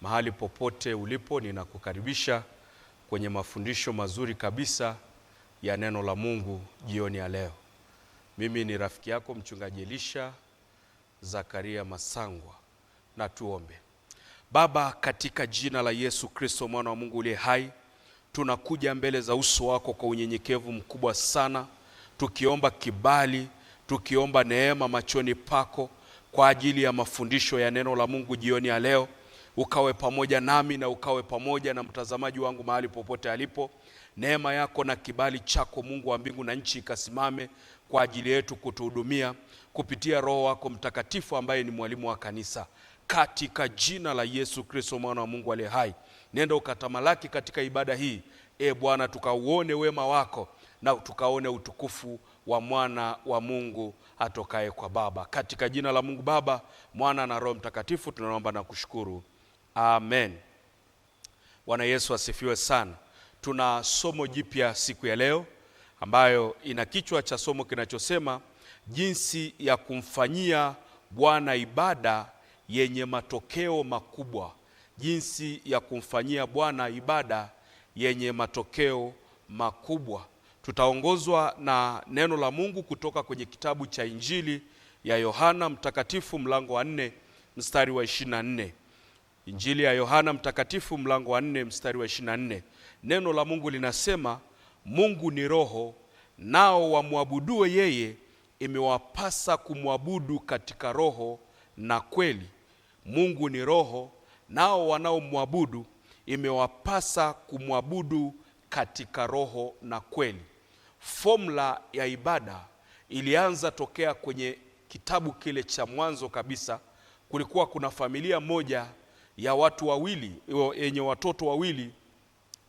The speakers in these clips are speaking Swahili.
Mahali popote ulipo, ninakukaribisha kwenye mafundisho mazuri kabisa ya neno la Mungu jioni ya leo. Mimi ni rafiki yako mchungaji Elisha Zakaria Masangwa, na tuombe. Baba, katika jina la Yesu Kristo mwana wa Mungu uliye hai, tunakuja mbele za uso wako kwa unyenyekevu mkubwa sana, tukiomba kibali, tukiomba neema machoni pako kwa ajili ya mafundisho ya neno la Mungu jioni ya leo. Ukawe pamoja nami na ukawe pamoja na mtazamaji wangu mahali popote alipo. Neema yako na kibali chako Mungu wa mbingu na nchi ikasimame kwa ajili yetu kutuhudumia kupitia Roho wako Mtakatifu ambaye ni mwalimu wa kanisa. Katika jina la Yesu Kristo mwana wa Mungu aliye hai, nenda ukatamalaki katika ibada hii. Bwana, tukauone wema wako na tukaone utukufu wa mwana wa Mungu atokaye kwa Baba. Katika jina la Mungu Baba, Mwana na Roho Mtakatifu tunaomba na kushukuru. Amen. Bwana Yesu asifiwe sana. Tuna somo jipya siku ya leo ambayo ina kichwa cha somo kinachosema jinsi ya kumfanyia Bwana ibada yenye matokeo makubwa. Jinsi ya kumfanyia Bwana ibada yenye matokeo makubwa. Tutaongozwa na neno la Mungu kutoka kwenye kitabu cha Injili ya Yohana Mtakatifu mlango wa 4 mstari wa 24. Injili ya Yohana Mtakatifu mlango wa 4 mstari wa 24. Neno la Mungu linasema, Mungu ni roho, nao wamwabuduo yeye imewapasa kumwabudu katika roho na kweli. Mungu ni roho, nao wanaomwabudu imewapasa kumwabudu katika roho na kweli. Formula ya ibada ilianza tokea kwenye kitabu kile cha Mwanzo kabisa. Kulikuwa kuna familia moja ya watu wawili yenye watoto wawili,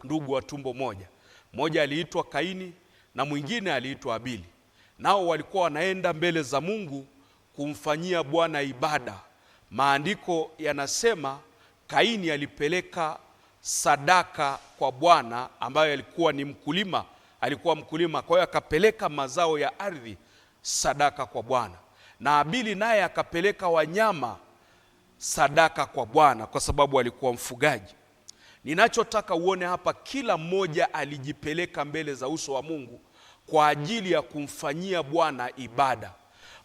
ndugu wa tumbo moja. Mmoja aliitwa Kaini na mwingine aliitwa Abili. Nao walikuwa wanaenda mbele za Mungu kumfanyia Bwana ibada. Maandiko yanasema Kaini alipeleka sadaka kwa Bwana ambayo alikuwa ni mkulima, kwa hiyo akapeleka mazao ya ardhi sadaka kwa Bwana. Na Abili naye akapeleka wanyama sadaka kwa Bwana kwa sababu alikuwa mfugaji. Ninachotaka uone hapa, kila mmoja alijipeleka mbele za uso wa Mungu kwa ajili ya kumfanyia Bwana ibada.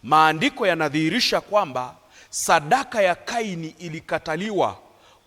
Maandiko yanadhihirisha kwamba sadaka ya Kaini ilikataliwa.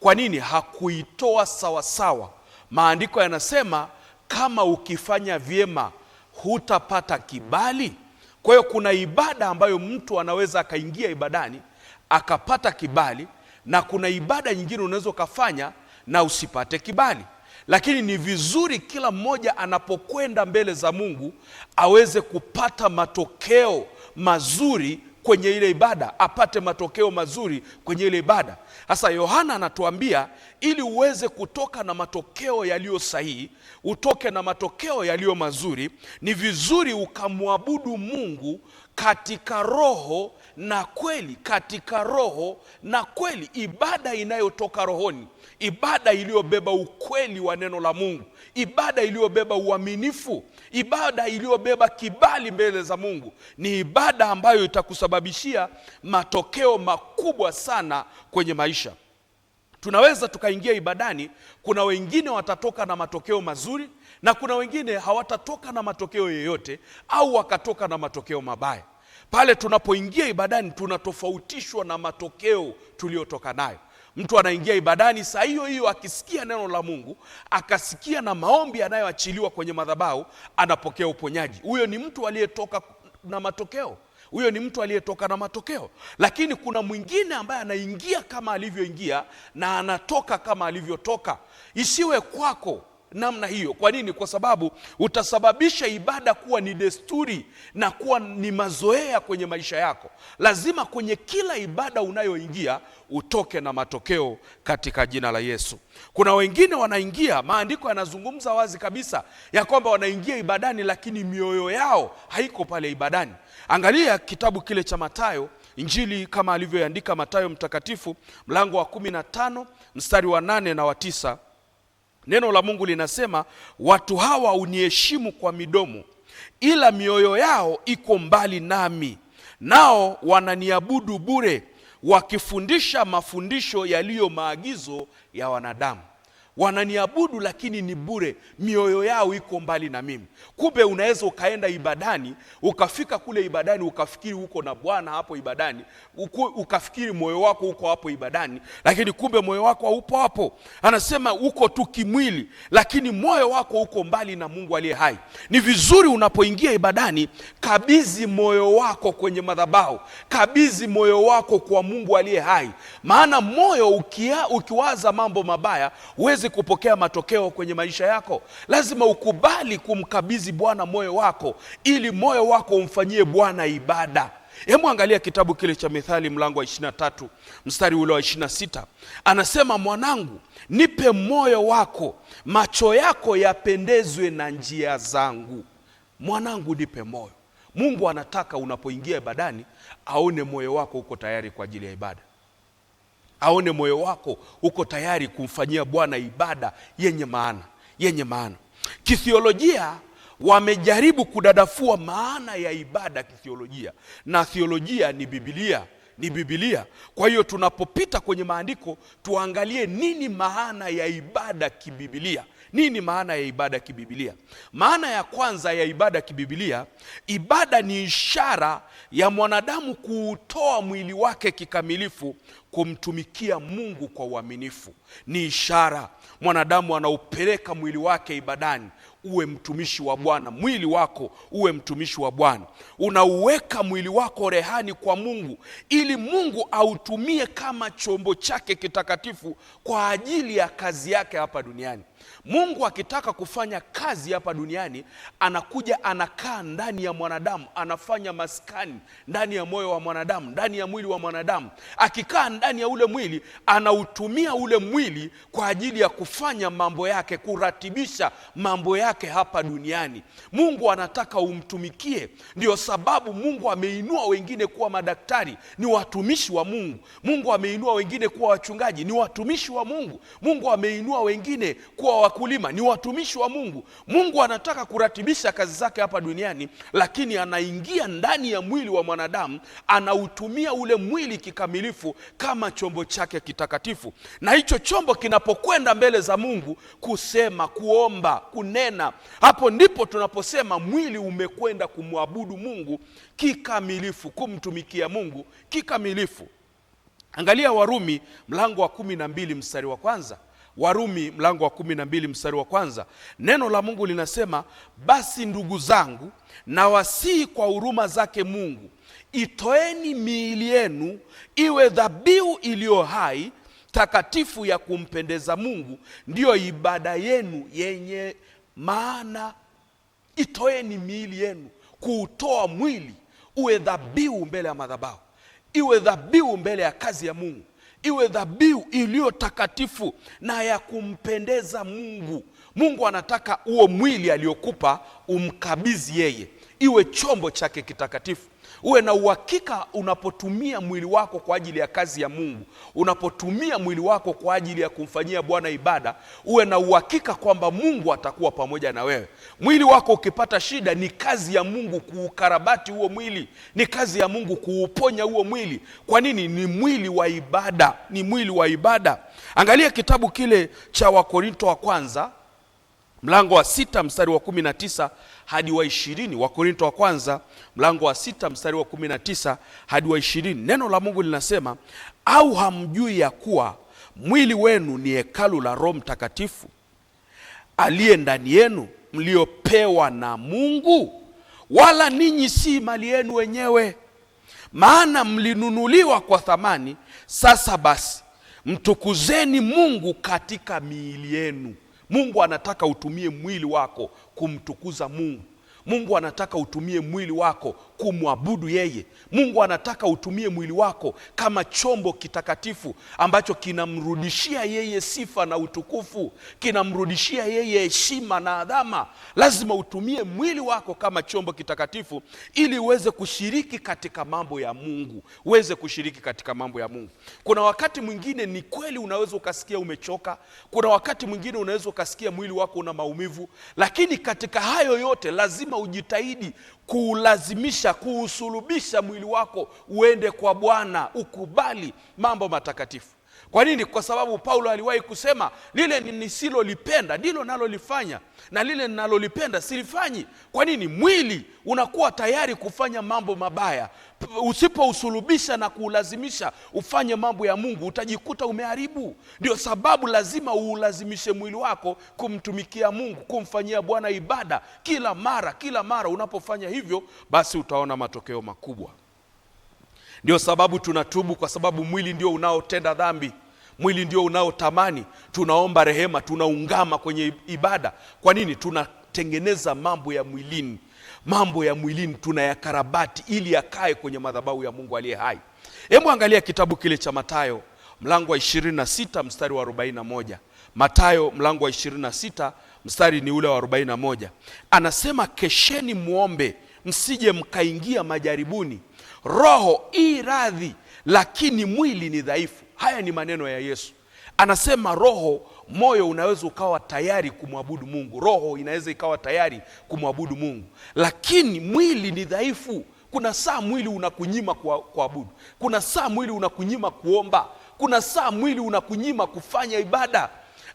Kwa nini? Hakuitoa sawasawa. Maandiko yanasema kama ukifanya vyema hutapata kibali. Kwa hiyo kuna ibada ambayo mtu anaweza akaingia ibadani akapata kibali, na kuna ibada nyingine unaweza ukafanya na usipate kibali. Lakini ni vizuri kila mmoja anapokwenda mbele za Mungu aweze kupata matokeo mazuri kwenye ile ibada, apate matokeo mazuri kwenye ile ibada. Sasa Yohana anatuambia ili uweze kutoka na matokeo yaliyo sahihi, utoke na matokeo yaliyo mazuri, ni vizuri ukamwabudu Mungu katika roho na kweli. Katika roho na kweli, ibada inayotoka rohoni, ibada iliyobeba ukweli wa neno la Mungu, ibada iliyobeba uaminifu, ibada iliyobeba kibali mbele za Mungu, ni ibada ambayo itakusababishia matokeo makubwa sana kwenye maisha. Tunaweza tukaingia ibadani, kuna wengine watatoka na matokeo mazuri na kuna wengine hawatatoka na matokeo yoyote, au wakatoka na matokeo mabaya. Pale tunapoingia ibadani tunatofautishwa na matokeo tuliyotoka nayo. Mtu anaingia ibadani saa hiyo hiyo akisikia neno la Mungu, akasikia na maombi yanayoachiliwa kwenye madhabahu, anapokea uponyaji. Huyo ni mtu aliyetoka na matokeo. Huyo ni mtu aliyetoka na matokeo. Lakini kuna mwingine ambaye anaingia kama alivyoingia na anatoka kama alivyotoka. Isiwe kwako namna hiyo. Kwa nini? Kwa sababu utasababisha ibada kuwa ni desturi na kuwa ni mazoea kwenye maisha yako. Lazima kwenye kila ibada unayoingia utoke na matokeo katika jina la Yesu. Kuna wengine wanaingia, maandiko yanazungumza wazi kabisa ya kwamba wanaingia ibadani lakini mioyo yao haiko pale ibadani. Angalia kitabu kile cha Mathayo, Injili kama alivyoandika Mathayo mtakatifu mlango wa 15 mstari wa 8 na wa 9. Neno la Mungu linasema, watu hawa uniheshimu kwa midomo, ila mioyo yao iko mbali nami. Nao wananiabudu bure, wakifundisha mafundisho yaliyo maagizo ya wanadamu. Wananiabudu lakini ni bure, mioyo yao iko mbali na mimi. Kumbe unaweza ukaenda ibadani, ukafika kule ibadani ukafikiri uko na Bwana hapo ibadani, ukafikiri moyo wako uko hapo ibadani, lakini kumbe moyo wako haupo hapo. Anasema uko tu kimwili, lakini moyo wako uko mbali na Mungu aliye hai. Ni vizuri unapoingia ibadani, kabidhi moyo wako kwenye madhabahu, kabidhi moyo wako kwa Mungu aliye hai. Maana moyo ukiwaza mambo mabaya, huwezi kupokea matokeo kwenye maisha yako. Lazima ukubali kumkabidhi Bwana moyo wako, ili moyo wako umfanyie Bwana ibada. Hebu angalia kitabu kile cha Mithali mlango wa 23 mstari ule wa 26. Anasema, mwanangu, nipe moyo wako, macho yako yapendezwe na njia zangu. Mwanangu, nipe moyo. Mungu anataka unapoingia ibadani aone moyo wako uko tayari kwa ajili ya ibada. Aone moyo wako uko tayari kumfanyia Bwana ibada yenye maana. Kithiolojia wamejaribu kudadafua maana ya ibada kithiolojia, na theolojia ni Biblia. Kwa hiyo tunapopita kwenye maandiko tuangalie nini maana ya ibada kiBiblia. Nini maana ya ibada kiBiblia? Maana ya kwanza ya ibada kiBiblia, ibada ni ishara ya mwanadamu kuutoa mwili wake kikamilifu kumtumikia Mungu kwa uaminifu. Ni ishara mwanadamu anaupeleka mwili wake ibadani, uwe mtumishi wa Bwana. Mwili wako uwe mtumishi wa Bwana. Unauweka mwili wako rehani kwa Mungu, ili Mungu autumie kama chombo chake kitakatifu kwa ajili ya kazi yake hapa duniani. Mungu akitaka kufanya kazi hapa duniani, anakuja anakaa ndani ya mwanadamu, anafanya maskani ndani ya moyo wa mwanadamu, ndani ya mwili wa mwanadamu. Akikaa ndani ya ule mwili, anautumia ule mwili kwa ajili ya kufanya mambo yake, kuratibisha mambo yake hapa duniani. Mungu anataka umtumikie. Ndio sababu Mungu ameinua wengine kuwa madaktari, ni watumishi wa Mungu. Mungu ameinua wengine kuwa wachungaji, ni watumishi wa Mungu. Mungu ameinua wengine kuwa wakulima, ni watumishi wa Mungu. Mungu anataka kuratibisha kazi zake hapa duniani, lakini anaingia ndani ya mwili wa mwanadamu, anautumia ule mwili kikamilifu kama chombo chake kitakatifu. Na hicho chombo kinapokwenda mbele za Mungu kusema, kuomba, kunena, hapo ndipo tunaposema mwili umekwenda kumwabudu Mungu kikamilifu, kumtumikia Mungu kikamilifu. Angalia Warumi mlango wa 12 mstari wa kwanza. Warumi mlango wa 12 mstari wa kwanza. Neno la Mungu linasema, basi ndugu zangu, nawasihi kwa huruma zake Mungu, itoeni miili yenu iwe dhabihu iliyo hai, takatifu, ya kumpendeza Mungu, ndiyo ibada yenu yenye maana. Itoeni miili yenu, kuutoa mwili uwe dhabihu mbele ya madhabahu, iwe dhabihu mbele ya kazi ya Mungu, iwe dhabihu iliyo takatifu na ya kumpendeza Mungu. Mungu anataka huo mwili aliokupa umkabidhi yeye, iwe chombo chake kitakatifu. Uwe na uhakika unapotumia mwili wako kwa ajili ya kazi ya Mungu, unapotumia mwili wako kwa ajili ya kumfanyia Bwana ibada, uwe na uhakika kwamba Mungu atakuwa pamoja na wewe. Mwili wako ukipata shida, ni kazi ya Mungu kuukarabati huo mwili, ni kazi ya Mungu kuuponya huo mwili. Kwa nini? Ni mwili wa ibada, ni mwili wa ibada. Angalia kitabu kile cha Wakorinto wa kwanza mlango wa 6 mstari wa 19 hadi wa 20. Wakorinto wa kwanza mlango wa 6 mstari wa 19 hadi wa 20. Neno la Mungu linasema, au hamjui ya kuwa mwili wenu ni hekalu la Roho Mtakatifu aliye ndani yenu, mliopewa na Mungu, wala ninyi si mali yenu wenyewe, maana mlinunuliwa kwa thamani. Sasa basi mtukuzeni Mungu katika miili yenu. Mungu anataka utumie mwili wako kumtukuza Mungu. Mungu anataka utumie mwili wako kumwabudu yeye. Mungu anataka utumie mwili wako kama chombo kitakatifu ambacho kinamrudishia yeye sifa na utukufu, kinamrudishia yeye heshima na adhama. Lazima utumie mwili wako kama chombo kitakatifu ili uweze kushiriki katika mambo ya Mungu, uweze kushiriki katika mambo ya Mungu. Kuna wakati mwingine ni kweli unaweza ukasikia umechoka, kuna wakati mwingine unaweza ukasikia mwili wako una maumivu, lakini katika hayo yote lazima ujitahidi kuulazimisha, kuusulubisha mwili wako uende kwa Bwana, ukubali mambo matakatifu. Kwa nini? Kwa sababu Paulo aliwahi kusema, lile nisilolipenda ndilo nalolifanya, na lile ninalolipenda silifanyi. Kwa nini? Mwili unakuwa tayari kufanya mambo mabaya. Usipousulubisha na kuulazimisha ufanye mambo ya Mungu, utajikuta umeharibu. Ndio sababu lazima uulazimishe mwili wako kumtumikia Mungu, kumfanyia Bwana ibada kila mara. Unapofanya hivyo, basi utaona matokeo makubwa. Ndio sababu tunatubu, kwa sababu mwili ndio unaotenda dhambi. Mwili ndio unaotamani. Tunaomba rehema, tunaungama kwenye ibada. Kwa nini? Tunatengeneza mambo ya mwilini. Mambo ya mwilini tunayakarabati ili yakae kwenye madhabahu ya Mungu aliye hai. Hebu angalia kitabu kile cha Mathayo mlango wa 26 mstari wa 41. Mathayo mlango wa 26 mstari ni ule wa 41. Anasema, kesheni muombe msije mkaingia majaribuni. Roho i radhi, lakini mwili ni dhaifu. Haya ni maneno ya Yesu. Anasema moyo unaweza ukawa tayari kumwabudu Mungu. Roho inaweza ikawa tayari kumwabudu Mungu, lakini mwili ni dhaifu. Kuna saa mwili unakunyima kuabudu. Kuna saa mwili unakunyima kuomba. Kuna saa mwili unakunyima kufanya ibada.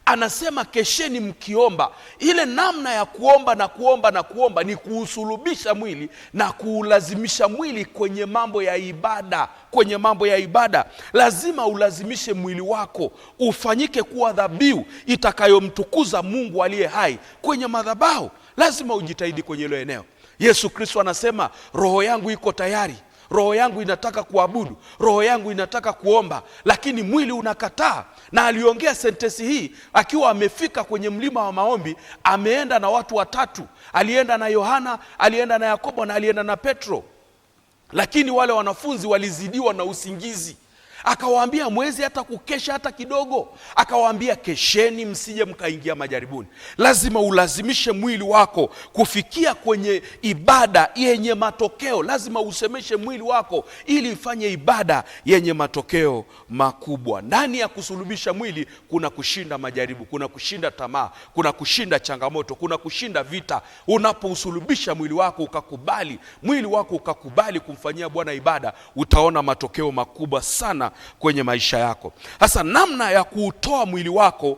Anasema kesheni mkiomba. Ile namna ya kuomba ni kuusulubisha mwili na kuulazimisha mwili kwenye mambo ya ibada. Lazima ulazimishe mwili wako ufanyike kuwa dhabihu itakayomtukuza Mungu aliye hai kwenye madhabahu. Lazima ujitahidi kwenye hilo eneo. Yesu Kristo anasema, roho yangu iko tayari. Roho yangu inataka kuabudu, roho yangu inataka kuomba, lakini mwili unakataa. Na aliongea sentensi hii akiwa amefika kwenye mlima wa maombi. Ameenda na watu watatu. Alienda na Yohana, alienda na Yakobo na alienda na Petro. Lakini wale wanafunzi walizidiwa na usingizi. Akawaambia, mwezi hata kukesha hata kidogo. Akawaambia, kesheni msije mkaingia majaribuni. Lazima ulazimishe mwili wako kufikia kwenye ibada yenye matokeo. Lazima usemeshe mwili wako ili ifanye ibada yenye matokeo makubwa. Ndani ya kusulubisha mwili kuna kushinda majaribu, kuna kushinda tamaa, kuna kushinda changamoto, kuna kushinda vita. Unapousulubisha mwili wako ukakubali kumfanyia Bwana ibada, utaona matokeo makubwa sana kwenye maisha yako. Sasa namna ya kuutoa mwili wako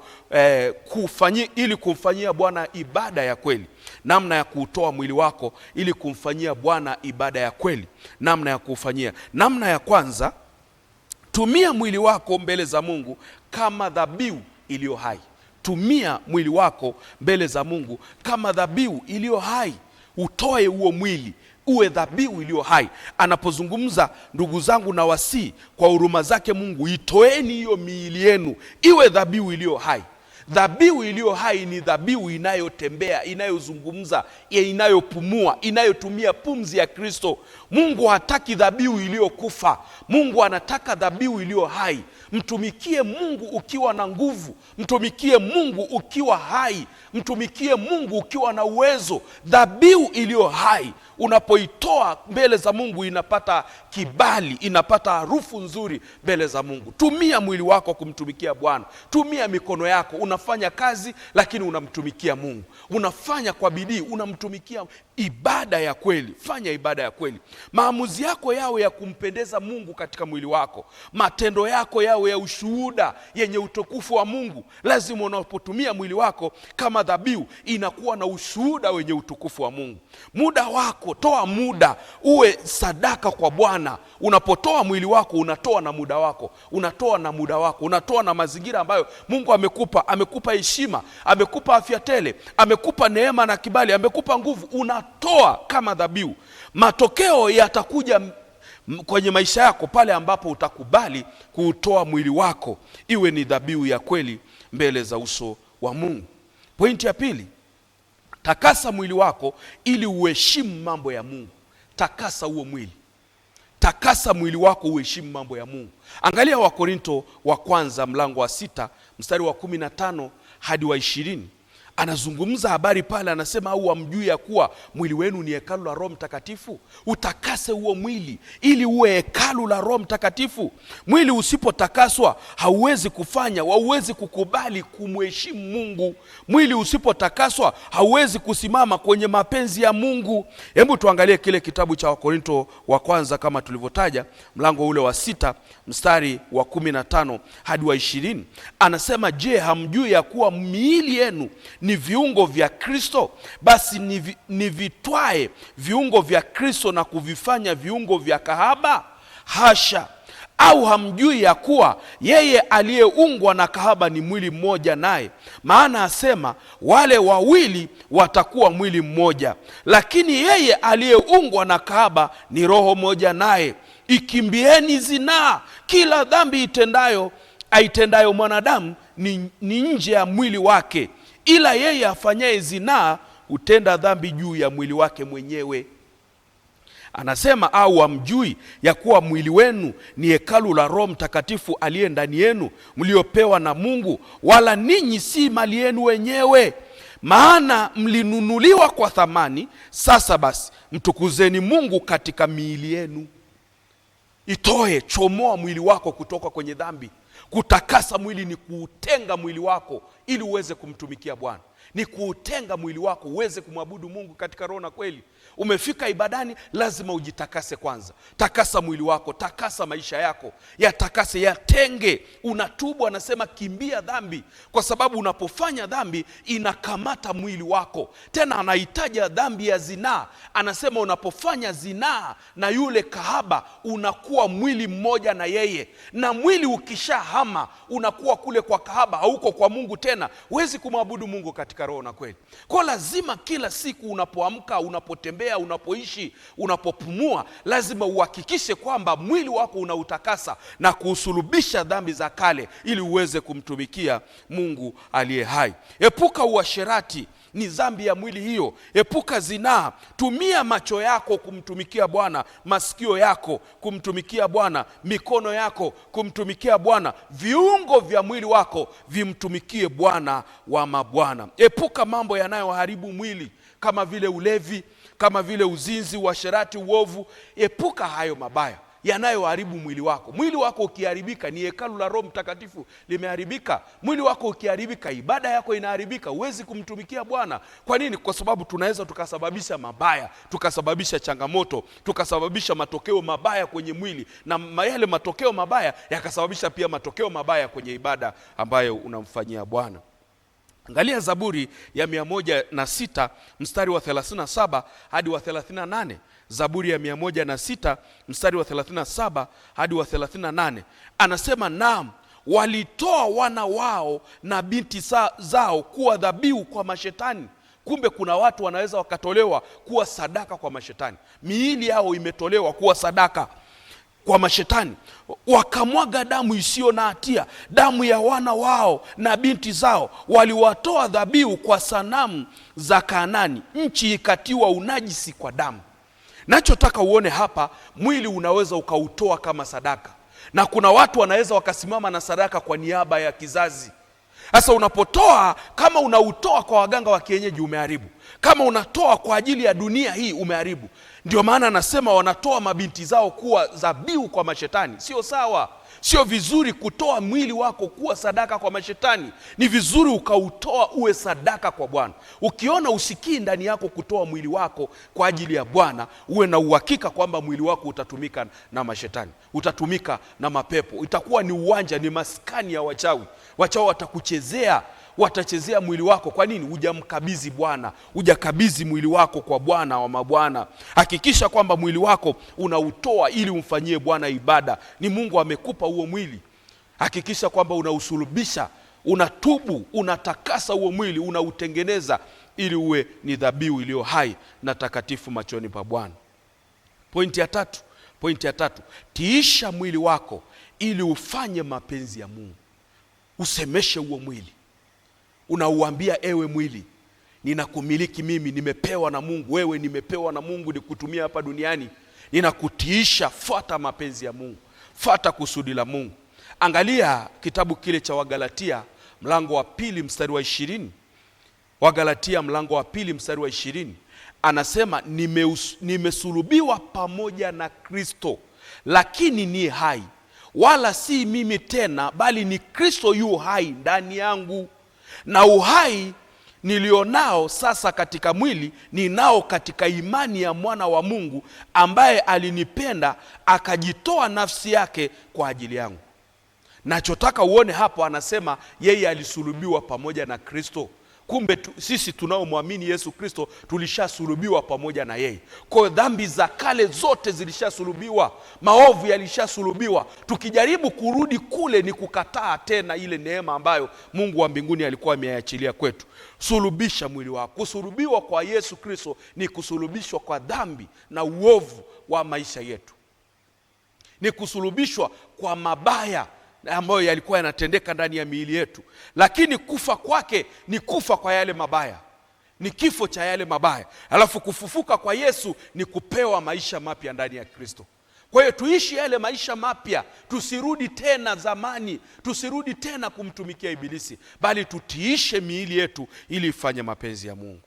ili kumfanyia Bwana ibada ya kweli. Namna ya kuutoa mwili wako ili kumfanyia Bwana ibada ya kweli. Namna ya kufanyia. Namna ya kwanza, tumia mwili wako mbele za Mungu kama dhabihu iliyo hai. Tumia mwili wako mbele za Mungu kama dhabihu iliyo hai. Utoe huo mwili uwe dhabihu iliyo hai. Anapozungumza, ndugu zangu, na wasii kwa huruma zake Mungu, itoeni hiyo miili yenu iwe dhabihu iliyo hai. Dhabihu iliyo hai ni dhabihu inayotembea, inayozungumza, inayopumua, inayotumia pumzi ya Kristo. Mungu hataki dhabihu iliyokufa. Mungu anataka dhabihu iliyo hai. Mtumikie Mungu ukiwa na nguvu. Mtumikie Mungu ukiwa hai. Mtumikie Mungu ukiwa na uwezo. Dhabihu iliyo hai unapoitoa mbele za Mungu inapata kibali, inapata harufu nzuri mbele za Mungu. Tumia mwili wako kumtumikia Bwana. Tumia mikono yako. Unafanya kazi lakini unamtumikia Mungu. Unafanya kwa bidii, unamtumikia. Ibada ya kweli. Fanya ibada ya kweli. Maamuzi yako yawe ya kumpendeza Mungu katika mwili wako. Matendo yako yawe ya ushuhuda yenye utukufu wa Mungu. Lazima unapotumia mwili wako kama dhabihu, inakuwa na ushuhuda wenye utukufu wa Mungu. Muda wako, toa muda uwe sadaka kwa Bwana. Unapotoa mwili wako, unatoa na muda wako. Unatoa na mazingira ambayo Mungu amekupa heshima, amekupa afya tele, amekupa neema na kibali, amekupa nguvu. Unatoa kama dhabihu. Matokeo yatakuja kwenye maisha yako pale ambapo utakubali kuutoa mwili wako iwe ni dhabihu ya kweli mbele za uso wa Mungu. Pointi ya pili, takasa mwili wako ili uheshimu mambo ya Mungu. Takasa huo mwili. Takasa mwili wako uheshimu mambo ya Mungu. Angalia Wakorinto wa kwanza mlango wa 6 mstari wa 15 hadi wa 20. Anazungumza habari pale, anasema au hamjui ya kuwa mwili wenu ni hekalu la Roho Mtakatifu? Utakase huo mwili ili uwe hekalu la Roho Mtakatifu. Mwili usipotakaswa hauwezi kukubali kumheshimu Mungu. Mwili usipotakaswa hauwezi kusimama kwenye mapenzi ya Mungu. Hebu tuangalie kile kitabu cha Wakorinto wa kwanza kama tulivyotaja, mlango ule wa 6 mstari wa 15 hadi wa 20. Anasema, je, hamjui ya kuwa miili yenu ni viungo vya Kristo? Basi nivitwae viungo vya Kristo na kuvifanya viungo vya kahaba? Hasha! Au hamjui ya kuwa yeye aliyeungwa na kahaba ni mwili mmoja naye? Maana asema, wale wawili watakuwa mwili mmoja. Lakini yeye aliyeungwa na kahaba ni roho moja naye. Ikimbieni zinaa. Kila dhambi aitendayo mwanadamu ni nje ya mwili wake, ila yeye afanyaye zinaa hutenda dhambi juu ya mwili wake mwenyewe. Anasema, au hamjui ya kuwa mwili wenu ni hekalu la Roho Mtakatifu aliye ndani yenu, mliopewa na Mungu, wala ninyi si mali yenu wenyewe, maana mlinunuliwa kwa thamani. Sasa basi mtukuzeni Mungu katika miili yenu. Chomoa mwili wako kutoka kwenye dhambi. Kutakasa mwili ni kuutenga mwili wako ili uweze kumtumikia Bwana. Ni kuutenga mwili wako uweze kumwabudu Mungu katika roho na kweli. Umefika ibadani, lazima ujitakase kwanza. Takasa mwili wako, takasa maisha yako, yatakase, yatenge. Unatubu, anasema kimbia dhambi, kwa sababu unapofanya dhambi inakamata mwili wako. Tena anahitaja dhambi ya zinaa. Anasema unapofanya zinaa na yule kahaba, unakuwa mwili mmoja na yeye. Na mwili ukishahama, unakuwa kule kwa kahaba, hauko kwa Mungu tena. Huwezi kumwabudu Mungu katika roho na kweli. Kwa lazima kila siku unapoamka, unapotembea, unapoishi, unapopumua, lazima uhakikishe kwamba mwili wako unautakasa na kuusulubisha dhambi za kale ili uweze kumtumikia Mungu aliye hai. Epuka uasherati, ni dhambi ya mwili hiyo. Epuka zinaa. Tumia macho yako kumtumikia Bwana, masikio yako kumtumikia Bwana, mikono yako kumtumikia Bwana, viungo vya mwili wako vimtumikie Bwana wa mabwana. Epuka mambo yanayoharibu mwili kama vile ulevi, kama vile uzinzi, uasherati, uovu. Epuka hayo mabaya yanayoharibu mwili wako. Mwili wako ukiharibika, ni hekalu la Roho Mtakatifu limeharibika. Mwili wako ukiharibika, ibada yako inaharibika, huwezi kumtumikia Bwana. Kwa nini? Kwa sababu tunaweza tukasababisha mabaya, tukasababisha changamoto, tukasababisha matokeo mabaya kwenye mwili, na yale matokeo mabaya yakasababisha pia matokeo mabaya kwenye ibada ambayo unamfanyia Bwana. Angalia Zaburi ya 106 mstari wa 37 hadi wa 38. Zaburi ya 106 mstari wa 37 hadi wa 38. Anasema, naam, walitoa wana wao na binti zao kuwa dhabihu kwa mashetani. Kumbe kuna watu wanaweza wakatolewa kuwa sadaka kwa mashetani. Miili yao imetolewa kuwa sadaka kwa mashetani. Wakamwaga damu isiyo na hatia, damu ya wana wao na binti zao. Waliwatoa dhabihu kwa sanamu za Kanaani, nchi ikatiwa unajisi kwa damu. Nachotaka uone hapa, mwili unaweza ukautoa kama sadaka, na kuna watu wanaweza wakasimama na sadaka kwa niaba ya kizazi. Sasa unapotoa, kama unautoa kwa waganga wa kienyeji, umeharibu. Kama unatoa kwa ajili ya dunia hii, umeharibu. Ndio maana anasema wanatoa mabinti zao kuwa dhabihu kwa mashetani. Sio sawa. Sio vizuri kutoa mwili wako kuwa sadaka kwa mashetani. Ni vizuri ukautoa uwe sadaka kwa Bwana. Ukiona usikii ndani yako kutoa mwili wako kwa ajili ya Bwana, uwe na uhakika kwamba mwili wako utatumika na mashetani, utatumika na mapepo. Itakuwa ni uwanja, ni maskani ya wachawi. Wachawi watakuchezea, watachezea mwili wako. Kwa nini? Hujamkabidhi Bwana, hujakabidhi mwili wako kwa Bwana wa mabwana. Hakikisha kwamba mwili wako unautoa ili umfanyie Bwana ibada. Ni Mungu amekupa huo mwili. Hakikisha kwamba unausulubisha, unatubu, unatakasa huo mwili, unautengeneza ili uwe ni dhabihu iliyo hai na takatifu machoni pa Bwana. Pointi ya tatu, tiisha mwili wako ili ufanye mapenzi ya Mungu. Usemeshe huo mwili. Unauambia, ewe mwili, ninakumiliki mimi, nimepewa na Mungu. Wewe nimepewa na Mungu nikutumia hapa duniani. Ninakutiisha, fuata mapenzi ya Mungu, fuata kusudi la Mungu. Angalia kitabu kile cha Wagalatia mlango wa 2 mstari wa 20. Wagalatia mlango wa 2 mstari wa 20 anasema nimesulubiwa pamoja na Kristo, lakini ni hai, wala si mimi tena, bali ni Kristo yu hai ndani yangu. Na uhai nilionao sasa katika mwili ninao katika imani ya mwana wa Mungu, ambaye alinipenda akajitoa nafsi yake kwa ajili yangu. Nachotaka uone hapo, anasema yeye alisulubiwa pamoja na Kristo. Kumbe sisi tunaomwamini Yesu Kristo tulishasulubiwa pamoja na yeye. Kwa dhambi za kale zote zilishasulubiwa, maovu yalishasulubiwa. Tukijaribu kurudi kule ni kukataa tena ile neema ambayo Mungu wa mbinguni alikuwa ameachilia kwetu. Sulubisha mwili wako. Kusulubiwa kwa Yesu Kristo ni kusulubishwa kwa dhambi na uovu wa maisha yetu, ni kusulubishwa kwa mabaya ambayo yalikuwa yanatendeka ndani ya miili yetu. Lakini kufa kwake ni kufa kwa yale mabaya, ni kifo cha yale mabaya. Alafu kufufuka kwa Yesu ni kupewa maisha mapya ndani ya Kristo. Kwa hiyo tuishi yale maisha mapya, tusirudi tena zamani, tusirudi tena kumtumikia ibilisi, bali tutiishe miili yetu ili ifanye mapenzi ya Mungu.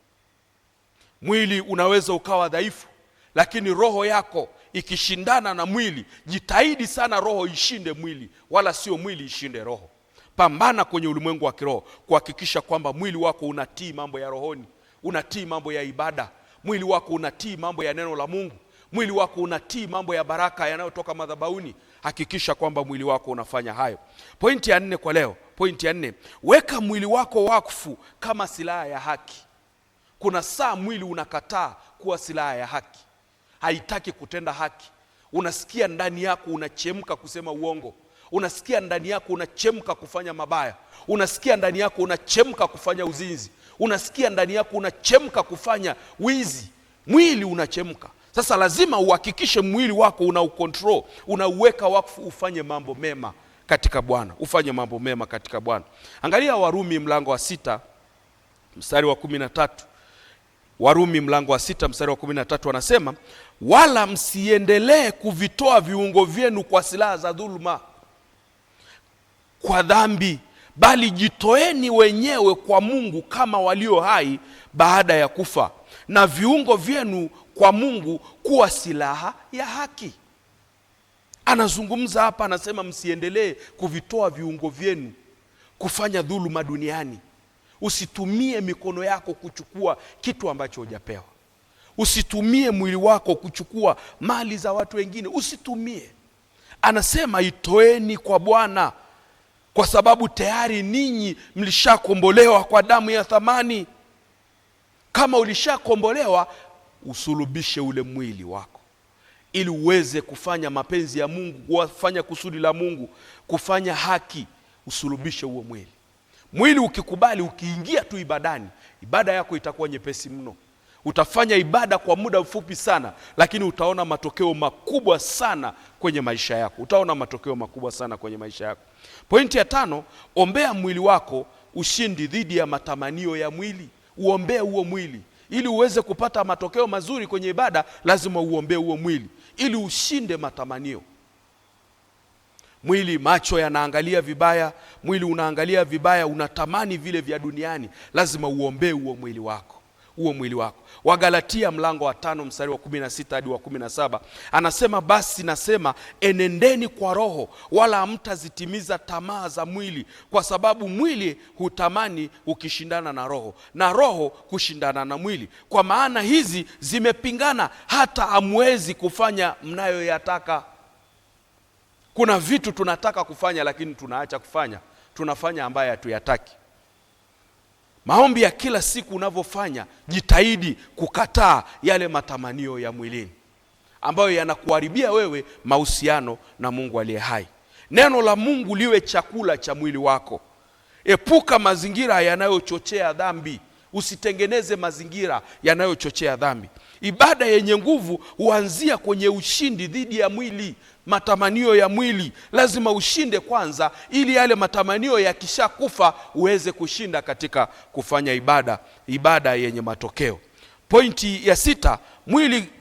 Mwili unaweza ukawa dhaifu, lakini roho yako ikishindana na mwili, jitahidi sana roho ishinde mwili, wala sio mwili ishinde roho. Pambana kwenye ulimwengu wa kiroho kuhakikisha kwamba mwili wako unatii mambo ya rohoni, unatii mambo ya ibada, mwili wako unatii mambo ya neno la Mungu, mwili wako unatii mambo ya baraka yanayotoka madhabahuni. Hakikisha kwamba mwili wako unafanya hayo. Pointi ya 4 kwa leo. Pointi ya 4, weka mwili wako wakfu kama silaha ya haki. Kuna saa mwili unakataa kuwa silaha ya haki, haitaki kutenda haki. Unasikia ndani yako unachemka kusema uongo, unasikia ndani yako unachemka kufanya mabaya, unasikia ndani yako unachemka kufanya uzinzi, unasikia ndani yako unachemka kufanya wizi. Mwili unachemka. Sasa lazima uhakikishe mwili wako unaukontrol, unauweka wakfu, ufanye mambo mema katika Bwana, ufanye mambo mema katika Bwana. Angalia Warumi mlango wa 6 mstari wa 13. Warumi mlango wa 6 mstari wa 13 anasema, wala msiendelee kuvitoa viungo vyenu kwa silaha za dhuluma kwa dhambi, bali jitoeni wenyewe kwa Mungu kama walio hai baada ya kufa, na viungo vyenu kwa Mungu kuwa silaha ya haki. Anazungumza hapa, anasema msiendelee kuvitoa viungo vyenu kufanya dhuluma duniani. Usitumie mikono yako kuchukua kitu ambacho hujapewa. Usitumie mwili wako kuchukua mali za watu wengine, usitumie. Anasema itoeni kwa Bwana, kwa sababu tayari ninyi mlishakombolewa kwa damu ya thamani. Kama ulishakombolewa, usulubishe ule mwili wako ili uweze kufanya mapenzi ya Mungu, kufanya kusudi la Mungu, kufanya haki. Usulubishe huo mwili. Mwili ukikubali, ukiingia tu ibadani, ibada yako itakuwa nyepesi mno. Utafanya ibada kwa muda mfupi sana, lakini utaona matokeo makubwa sana kwenye maisha yako. Utaona matokeo makubwa sana kwenye maisha yako. Pointi ya 5, ombea mwili wako ushindi dhidi ya matamanio ya mwili. Uombee huo mwili ili uweze kupata matokeo mazuri kwenye ibada. Lazima uombee huo mwili ili ushinde matamanio. Mwili, macho yanaangalia vibaya, mwili unaangalia vibaya, unatamani vile vya duniani. Lazima uombee huo mwili wako, huo mwili wako. Wagalatia mlango wa 5 mstari wa 16 hadi wa 17 anasema, basi nasema enendeni kwa roho, wala hamtazitimiza tamaa za mwili, kwa sababu mwili hutamani ukishindana na roho, na roho kushindana na mwili, kwa maana hizi zimepingana, hata hamwezi kufanya mnayoyataka. Kuna vitu tunataka kufanya lakini tunaacha kufanya, tunafanya ambaye hatuyataki. Maombi ya kila siku unavyofanya, jitahidi kukataa yale matamanio ya mwilini ambayo yanakuharibia wewe mahusiano na Mungu aliye hai. Neno la Mungu liwe chakula cha mwili wako. Epuka mazingira yanayochochea dhambi. Usitengeneze mazingira yanayochochea dhambi. Ibada yenye nguvu huanzia kwenye ushindi dhidi ya mwili, matamanio ya mwili. Lazima ushinde kwanza, ili yale matamanio yakishakufa uweze kushinda katika kufanya ibada yenye matokeo. Pointi ya 6,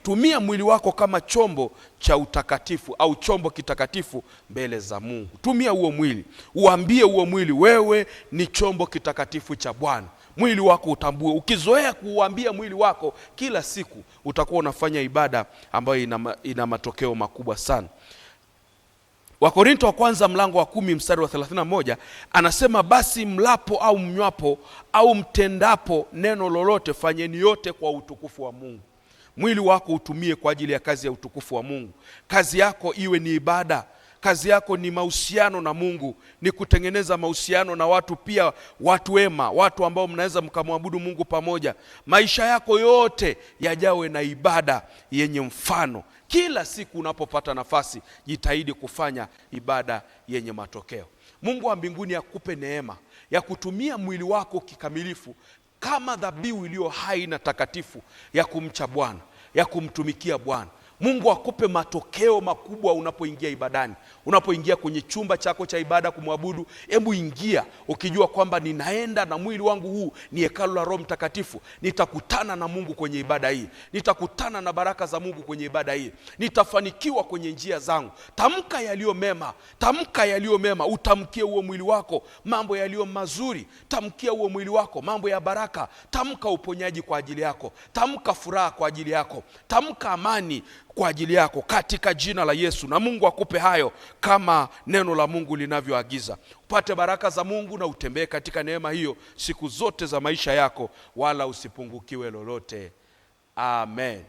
tumia mwili wako kama chombo cha utakatifu au chombo kitakatifu mbele za Mungu. Tumia huo mwili, uambie huo mwili, wewe ni chombo kitakatifu cha Bwana. mwili wako utambue. Ukizoea kuuambia mwili wako kila siku, utakuwa unafanya ibada ambayo ina matokeo makubwa sana. Wakorinto wa kwanza mlango wa 10 mstari wa 31 anasema, basi mlapo au mnywapo au mtendapo neno lolote, fanyeni yote kwa utukufu wa Mungu. Mwili wako utumie kwa ajili ya kazi ya utukufu wa Mungu. Kazi yako iwe ni ibada. Kazi yako ni mahusiano na Mungu, ni kutengeneza mahusiano na watu, pia watu wema, watu ambao mnaweza mkamwabudu Mungu pamoja. Maisha yako yote yajawe na ibada yenye mfano. Kila siku unapopata nafasi, jitahidi kufanya ibada yenye matokeo. Mungu wa mbinguni akupe neema ya kutumia mwili wako kikamilifu kama dhabihu iliyo hai na takatifu ya kumcha Bwana, ya kumtumikia Bwana. Mungu akupe matokeo makubwa unapoingia ibadani. Unapoingia kwenye chumba chako cha ibada kumwabudu, hebu ingia ukijua kwamba ninaenda na mwili wangu huu ni hekalu la Roho Mtakatifu. Nitakutana na Mungu kwenye ibada hii. Nitakutana na baraka za Mungu kwenye ibada hii. Nitafanikiwa kwenye njia zangu. Tamka yaliyo mema. Tamka yaliyo mema. Utamkie huo mwili wako mambo yaliyo mazuri. Tamkia huo mwili wako mambo ya baraka. Tamka uponyaji kwa ajili yako. Tamka furaha kwa ajili yako. Tamka amani kwa ajili yako katika jina la Yesu. Na Mungu akupe hayo kama neno la Mungu linavyoagiza. Upate baraka za Mungu na utembee katika neema hiyo siku zote za maisha yako, wala usipungukiwe lolote. Amen.